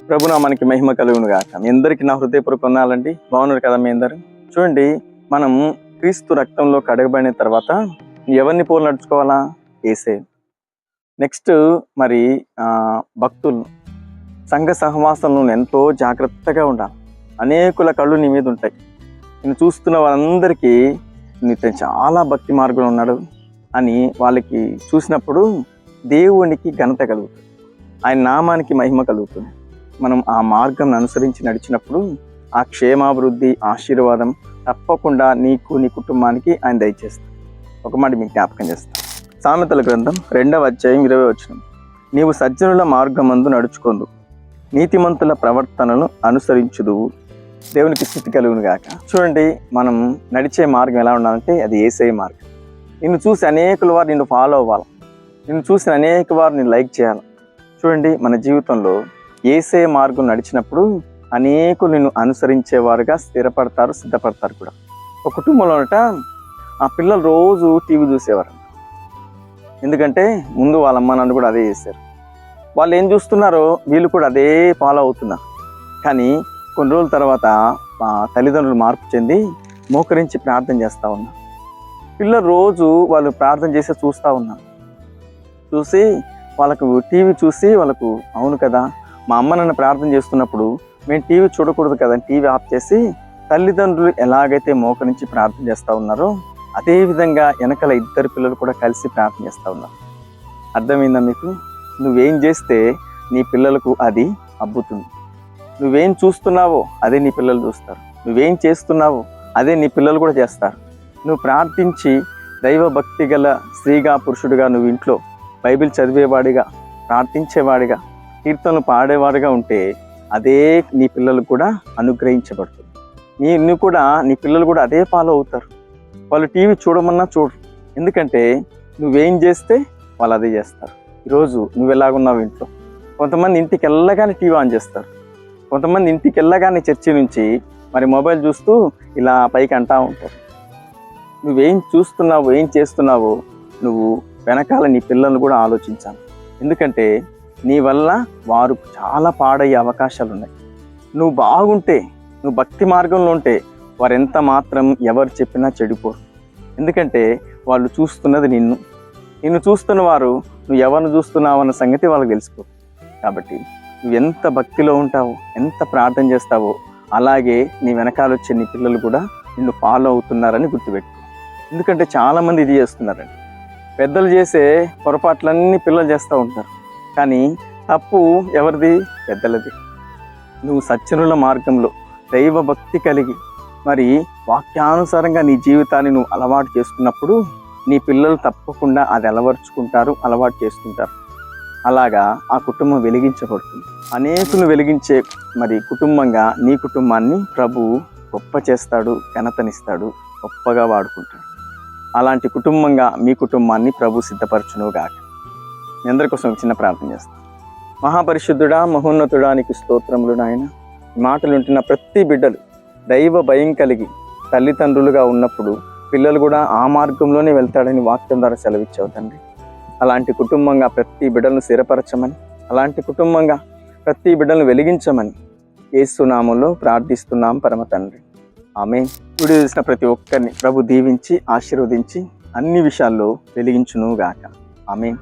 ప్రభునామానికి మహిమ కలుగును గాక. మీ అందరికీ నా హృదయపూర్వక వందనాలండి. బాగున్నారు కదా మీ అందరూ? చూడండి, మనం క్రీస్తు రక్తంలో కడగబడిన తర్వాత ఎవరిని పోలు నడుచుకోవాలా? యేసే. నెక్స్ట్ మరి భక్తులు సంఘ సహవాసంలో ఎంతో జాగ్రత్తగా ఉండాలి. అనేకుల కళ్ళు నీ మీద ఉంటాయి. నేను చూస్తున్న వాళ్ళందరికీ నీతో చాలా భక్తి మార్గంలో ఉన్నాడు అని వాళ్ళకి చూసినప్పుడు దేవునికి ఘనత కలుగుతుంది, ఆయన నామానికి మహిమ కలుగుతుంది. మనం ఆ మార్గం అనుసరించి నడిచినప్పుడు ఆ క్షేమాభివృద్ధి, ఆశీర్వాదం తప్పకుండా నీకు, నీ కుటుంబానికి ఆయన దయచేస్తాడు. ఒక మాట మీకు జ్ఞాపకం చేస్తాను. సామెతల గ్రంథం 2వ అధ్యాయం 20వ వచనం, నీవు సజ్జనుల మార్గమందు నడుచుకొందు, నీతిమంతుల ప్రవర్తనను అనుసరించుదు, దేవునికి స్థితి కలుగును గాక. చూడండి, మనం నడిచే మార్గం ఎలా ఉండాలంటే అది యేసయ్య మార్గం. నిన్ను చూసి అనేకుల వారు నిన్ను ఫాలో అవ్వాలి, నిన్ను చూసి అనేక వారు నిన్ను లైక్ చేయాలి. చూడండి, మన జీవితంలో యేసయ్య మార్గం నడిచినప్పుడు అనేకులు నిన్ను అనుసరించేవారుగా స్థిరపడతారు, సిద్ధపడతారు కూడా. ఒక కుటుంబంలోనట ఆ పిల్లలు రోజు టీవీ చూసేవారు. ఎందుకంటే ముందు వాళ్ళ అమ్మ నాన్న కూడా అదే చేశారు. వాళ్ళు ఏం చూస్తున్నారో వీళ్ళు కూడా అదే ఫాలో అవుతున్నారు. కానీ కొన్ని రోజుల తర్వాత తల్లిదండ్రులు మార్పు చెంది మోకరించి ప్రార్థన చేస్తూ ఉన్నారు. పిల్లలు రోజు వాళ్ళు ప్రార్థన చేసి చూస్తూ ఉన్నారు. చూసి వాళ్ళకు టీవీ చూసి వాళ్ళకు అవును కదా, మా అమ్మ నన్ను ప్రార్థన చేస్తున్నప్పుడు మేము టీవీ చూడకూడదు కదా, టీవీ ఆఫ్ చేసి తల్లిదండ్రులు ఎలాగైతే మోకరించి ప్రార్థన చేస్తూ ఉన్నారో అదేవిధంగా వెనకాల ఇద్దరు పిల్లలు కూడా కలిసి ప్రార్థన చేస్తూ ఉన్నారు. అర్థమైందా మీకు? నువ్వేం చేస్తే నీ పిల్లలకు అది అబ్బుతుంది. నువ్వేం చూస్తున్నావో అదే నీ పిల్లలు చూస్తారు. నువ్వేం చేస్తున్నావో అదే నీ పిల్లలు కూడా చేస్తారు. నువ్వు ప్రార్థించి దైవ భక్తి గల స్త్రీగా, పురుషుడిగా, నువ్వు ఇంట్లో బైబిల్ చదివేవాడిగా, ప్రార్థించేవాడిగా, కీర్తనలు పాడేవాడిగా ఉంటే అదే నీ పిల్లలు కూడా అనుగ్రహించబడుతుంది. నువ్వు కూడా, నీ పిల్లలు కూడా అదే ఫాలో అవుతారు. వాళ్ళు టీవీ చూడమన్నా చూడరు. ఎందుకంటే నువ్వేం చేస్తే వాళ్ళు అదే చేస్తారు. ఈరోజు నువ్వు ఎలాగున్నావు ఇంట్లో? కొంతమంది ఇంటికి వెళ్ళగానే టీవీ ఆన్ చేస్తారు. కొంతమంది ఇంటికి వెళ్ళగానే చర్చి నుంచి మరి మొబైల్ చూస్తూ ఇలా పైకి అంటూ ఉంటారు. నువ్వేం చూస్తున్నావో, ఏం చేస్తున్నావో నువ్వు వెనకాల నీ పిల్లల్ని కూడా ఆలోచించాలి. ఎందుకంటే నీ వల్ల వారు చాలా పాడయ్యే అవకాశాలు ఉన్నాయి. నువ్వు బాగుంటే, నువ్వు భక్తి మార్గంలో ఉంటే వారు ఎంత మాత్రం ఎవరు చెప్పినా చెడిపోరు. ఎందుకంటే వాళ్ళు చూస్తున్నది నిన్ను చూస్తున్న వారు నువ్వు ఎవరిని చూస్తున్నావు అన్న సంగతి వాళ్ళకి తెలిసిపోతుంది. కాబట్టి నువ్వు ఎంత భక్తిలో ఉంటావో, ఎంత ప్రార్థన చేస్తావో అలాగే నీ వెనకాల వచ్చే నీ పిల్లలు కూడా నిన్ను ఫాలో అవుతున్నారని గుర్తుపెట్టు. ఎందుకంటే చాలామంది ఇది చేస్తున్నారండి. పెద్దలు చేసే పొరపాట్లన్నీ పిల్లలు చేస్తూ ఉంటారు. కానీ తప్పు ఎవరిది? పెద్దలది. నువ్వు సజ్జనుల మార్గంలో దైవ భక్తి కలిగి మరి వాక్యానుసారంగా నీ జీవితాన్ని నువ్వు అలవాటు చేసుకున్నప్పుడు నీ పిల్లలు తప్పకుండా అది అలవాటు చేసుకుంటారు. అలాగా ఆ కుటుంబం వెలిగించబడుతుంది. అనేకులను వెలిగించే మరి కుటుంబంగా నీ కుటుంబాన్ని ప్రభు గొప్ప చేస్తాడు, ఘనతనిస్తాడు, గొప్పగా వాడుకుంటాడు. అలాంటి కుటుంబంగా మీ కుటుంబాన్ని ప్రభు సిద్ధపరచునుగాక. మీ అందరి కోసం చిన్న ప్రార్థన చేస్తాను. మహాపరిశుద్ధుడా, మహోన్నతుడా, నీకు స్తోత్రములు నాయన. మాటలు ఉంటున్న ప్రతి బిడ్డలు దైవ భయం కలిగి తల్లిదండ్రులుగా ఉన్నప్పుడు పిల్లలు కూడా ఆ మార్గంలోనే వెళ్తాడని వాక్యం ద్వారా సెలవిచ్చావు తండ్రి. అలాంటి కుటుంబంగా ప్రతి బిడ్డలను స్థిరపరచమని, అలాంటి కుటుంబంగా ప్రతి బిడ్డలను వెలిగించమని యేసు నామములో ప్రార్థిస్తున్నాం పరమ తండ్రి. ఆమేన్. వీడియో చూసిన ప్రతి ఒక్కరిని ప్రభు దీవించి ఆశీర్వదించి అన్ని విషయాల్లో వెలిగించును గాక. ఆమేన్.